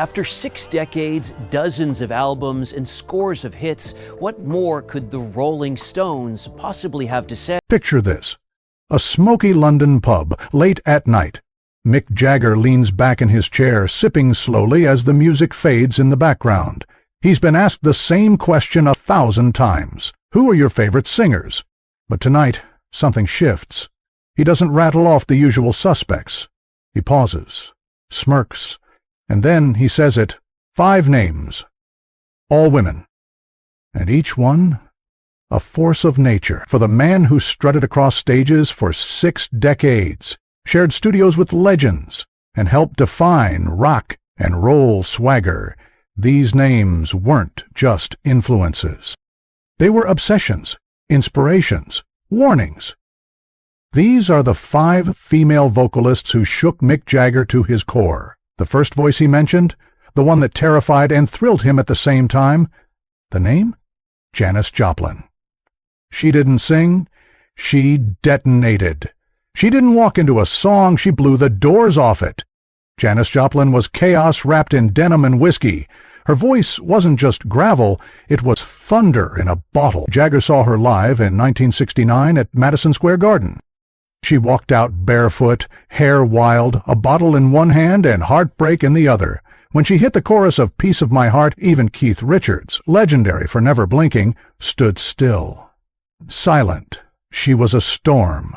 After 6 decades, dozens of albums, and scores of hits, what more could the Rolling Stones possibly have to say? Picture this. A smoky London pub, late at night. Mick Jagger leans back in his chair, sipping slowly as the music fades in the background. He's been asked the same question 1,000 times. Who are your favorite singers? But tonight, something shifts. He doesn't rattle off the usual suspects. He pauses, smirks, and then he says it. 5 names. All women. And each one a force of nature. For the man who strutted across stages for 6 decades, shared studios with legends, and helped define rock and roll swagger, these names weren't just influences. They were obsessions, inspirations, warnings. These are the 5 female vocalists who shook Mick Jagger to his core. The first voice he mentioned, the one that terrified and thrilled him at the same time, the name? Janis Joplin. She didn't sing, she detonated. She didn't walk into a song, she blew the doors off it. Janis Joplin was chaos wrapped in denim and whiskey. Her voice wasn't just gravel, it was thunder in a bottle. Jagger saw her live in 1969 at Madison Square Garden. She walked out barefoot, hair wild, a bottle in one hand and heartbreak in the other. When she hit the chorus of Piece of My Heart, even Keith Richards, legendary for never blinking, stood still. Silent. She was a storm.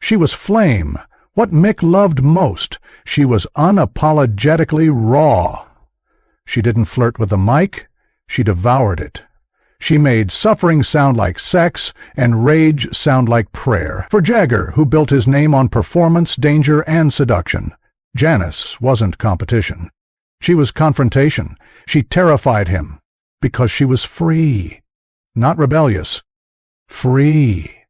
She was flame. What Mick loved most. She was unapologetically raw. She didn't flirt with the mic. She devoured it. She made suffering sound like sex and rage sound like prayer. For Jagger, who built his name on performance, danger, and seduction, Janis wasn't competition. She was confrontation. She terrified him because she was free, not rebellious. Free.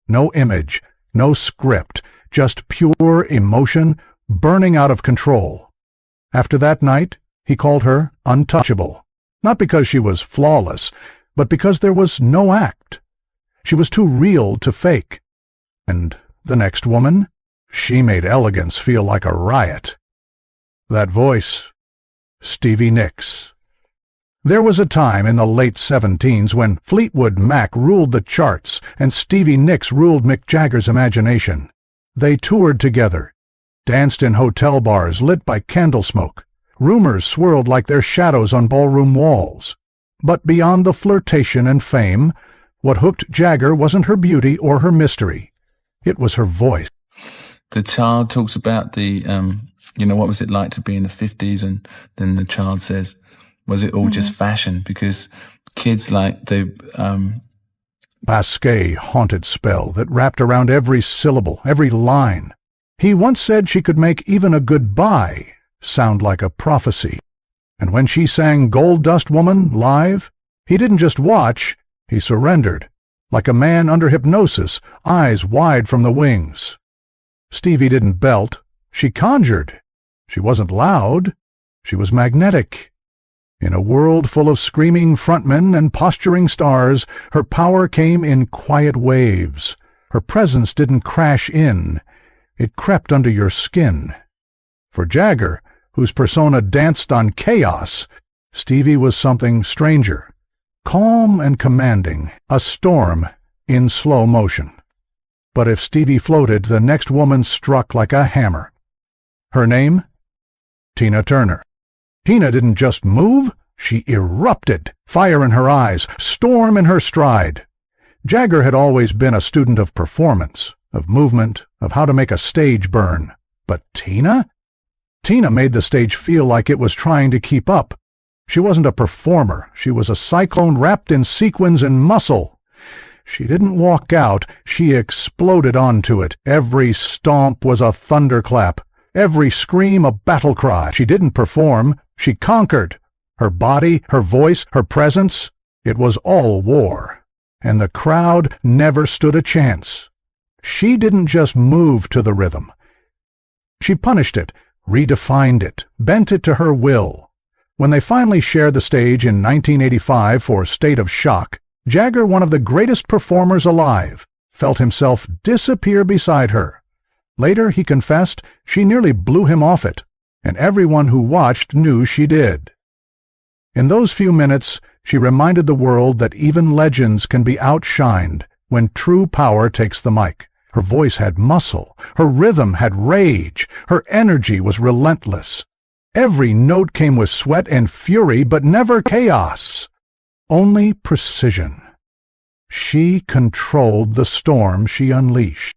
No image, no script, just pure emotion burning out of control. After that night, he called her untouchable, not because she was flawless, but because there was no act. She was too real to fake. And the next woman, she made elegance feel like a riot. That voice, Stevie Nicks. There was a time in the late 70s when Fleetwood Mac ruled the charts and Stevie Nicks ruled Mick Jagger's imagination. They toured together, danced in hotel bars lit by candle smoke. Rumors swirled like their shadows on ballroom walls. But beyond the flirtation and fame, what hooked Jagger wasn't her beauty or her mystery. It was her voice. The child talks about the, what was it like to be in the 50s? And then the child says, was it all just fashion? Because kids like the... Basquet haunted spell that wrapped around every syllable, every line. He once said she could make even a goodbye sound like a prophecy. And when she sang Gold Dust Woman live, he didn't just watch, he surrendered, like a man under hypnosis, eyes wide from the wings. Stevie didn't belt, she conjured. She wasn't loud, she was magnetic. In a world full of screaming frontmen and posturing stars, her power came in quiet waves. Her presence didn't crash in, it crept under your skin. For Jagger, whose persona danced on chaos, Stevie was something stranger, calm and commanding, a storm in slow motion. But if Stevie floated, the next woman struck like a hammer. Her name? Tina Turner. Tina didn't just move, she erupted, fire in her eyes, storm in her stride. Jagger had always been a student of performance, of movement, of how to make a stage burn. But Tina? Tina made the stage feel like it was trying to keep up. She wasn't a performer. She was a cyclone wrapped in sequins and muscle. She didn't walk out. She exploded onto it. Every stomp was a thunderclap. Every scream a battle cry. She didn't perform. She conquered. Her body, her voice, her presence, it was all war. And the crowd never stood a chance. She didn't just move to the rhythm. She punished it, redefined it, bent it to her will. When they finally shared the stage in 1985 for State of Shock, Jagger, one of the greatest performers alive, felt himself disappear beside her. Later, he confessed, she nearly blew him off it. and everyone who watched knew she did. In those few minutes, she reminded the world that even legends can be outshined when true power takes the mic. Her voice had muscle, her rhythm had rage, her energy was relentless. Every note came with sweat and fury, but never chaos. Only precision. She controlled the storm she unleashed.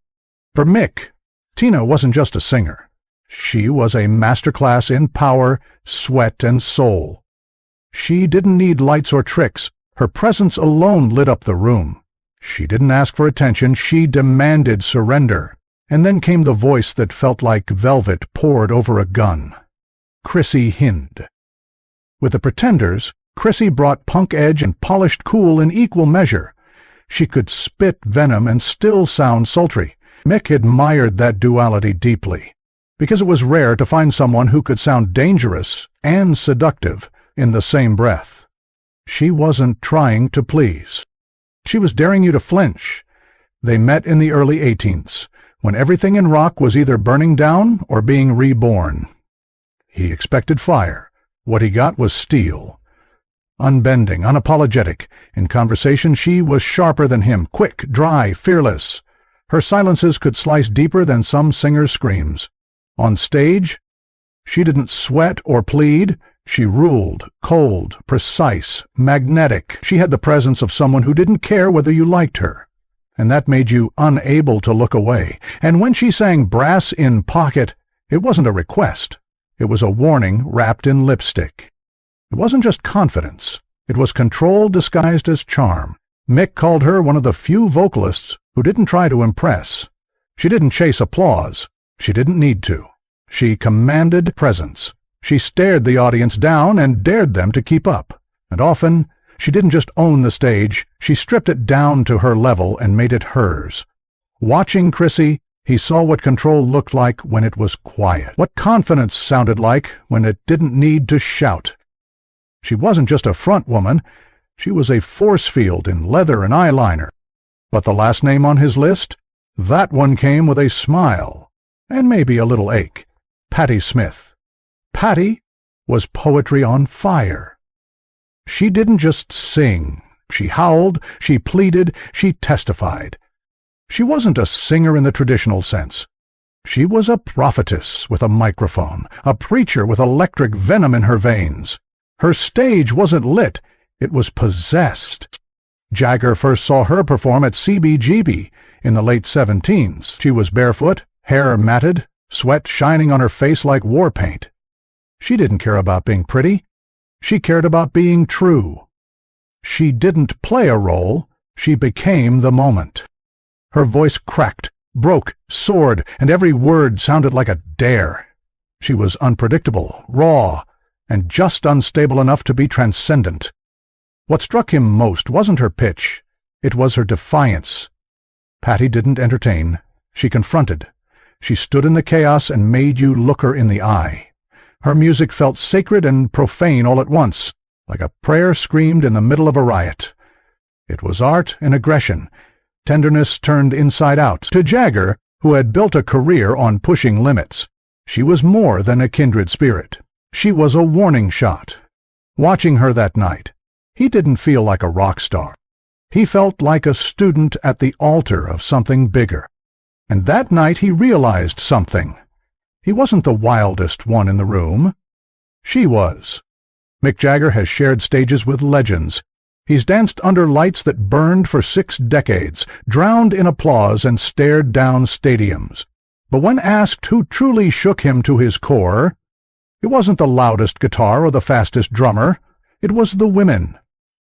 For Mick, Tina wasn't just a singer. She was a masterclass in power, sweat, and soul. She didn't need lights or tricks. Her presence alone lit up the room. She didn't ask for attention, she demanded surrender. And then came the voice that felt like velvet poured over a gun. Chrissy Hind. With the Pretenders, Chrissy brought punk edge and polished cool in equal measure. She could spit venom and still sound sultry. Mick admired that duality deeply, because it was rare to find someone who could sound dangerous and seductive in the same breath. She wasn't trying to please. She was daring you to flinch. They met in the early 1800s, when everything in rock was either burning down or being reborn. He expected fire. What he got was steel. Unbending, unapologetic. In conversation, she was sharper than him, quick, dry, fearless. Her silences could slice deeper than some singers' screams. On stage, she didn't sweat or plead. She ruled, cold, precise, magnetic. She had the presence of someone who didn't care whether you liked her, and that made you unable to look away. And when she sang Brass in Pocket, it wasn't a request. It was a warning wrapped in lipstick. It wasn't just confidence. It was control disguised as charm. Mick called her one of the few vocalists who didn't try to impress. She didn't chase applause. She didn't need to. She commanded presence. She stared the audience down and dared them to keep up. And often, she didn't just own the stage, she stripped it down to her level and made it hers. Watching Chrissy, he saw what control looked like when it was quiet, what confidence sounded like when it didn't need to shout. She wasn't just a front woman, she was a force field in leather and eyeliner. But the last name on his list? That one came with a smile, and maybe a little ache. Patti Smith. Patti was poetry on fire. She didn't just sing. She howled, she pleaded, she testified. She wasn't a singer in the traditional sense. She was a prophetess with a microphone, a preacher with electric venom in her veins. Her stage wasn't lit, it was possessed. Jagger first saw her perform at CBGB in the late 17s. She was barefoot, hair matted, sweat shining on her face like war paint. She didn't care about being pretty. She cared about being true. She didn't play a role, she became the moment. Her voice cracked, broke, soared, and every word sounded like a dare. She was unpredictable, raw, and just unstable enough to be transcendent. What struck him most wasn't her pitch, it was her defiance. Patti didn't entertain, she confronted. She stood in the chaos and made you look her in the eye. Her music felt sacred and profane all at once, like a prayer screamed in the middle of a riot. It was art and aggression, tenderness turned inside out. To Jagger, who had built a career on pushing limits, she was more than a kindred spirit. She was a warning shot. Watching her that night, he didn't feel like a rock star. He felt like a student at the altar of something bigger. And that night he realized something. He wasn't the wildest one in the room. She was. Mick Jagger has shared stages with legends. He's danced under lights that burned for 6 decades, drowned in applause and stared down stadiums. But when asked who truly shook him to his core, it wasn't the loudest guitar or the fastest drummer. It was the women.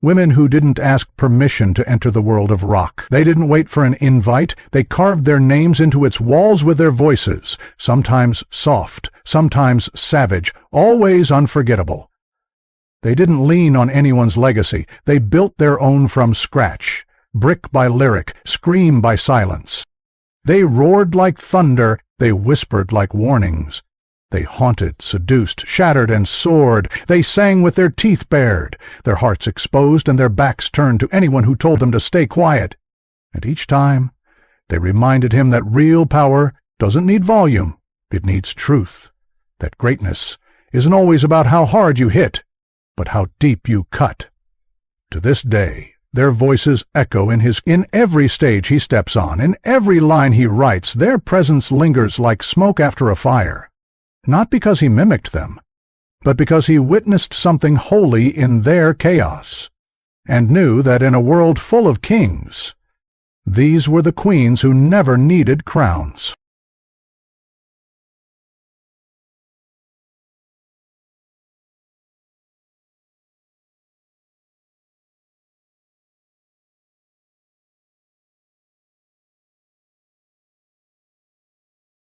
Women who didn't ask permission to enter the world of rock. They didn't wait for an invite. They carved their names into its walls with their voices, sometimes soft, sometimes savage, always unforgettable. They didn't lean on anyone's legacy. They built their own from scratch, brick by lyric, scream by silence. They roared like thunder. They whispered like warnings. They haunted, seduced, shattered, and soared. They sang with their teeth bared, their hearts exposed and their backs turned to anyone who told them to stay quiet. And each time, they reminded him that real power doesn't need volume, it needs truth. that greatness isn't always about how hard you hit, but how deep you cut. To this day, their voices echo in every stage he steps on, in every line he writes. Their presence lingers like smoke after a fire, not because he mimicked them, but because he witnessed something holy in their chaos, and knew that in a world full of kings, these were the queens who never needed crowns.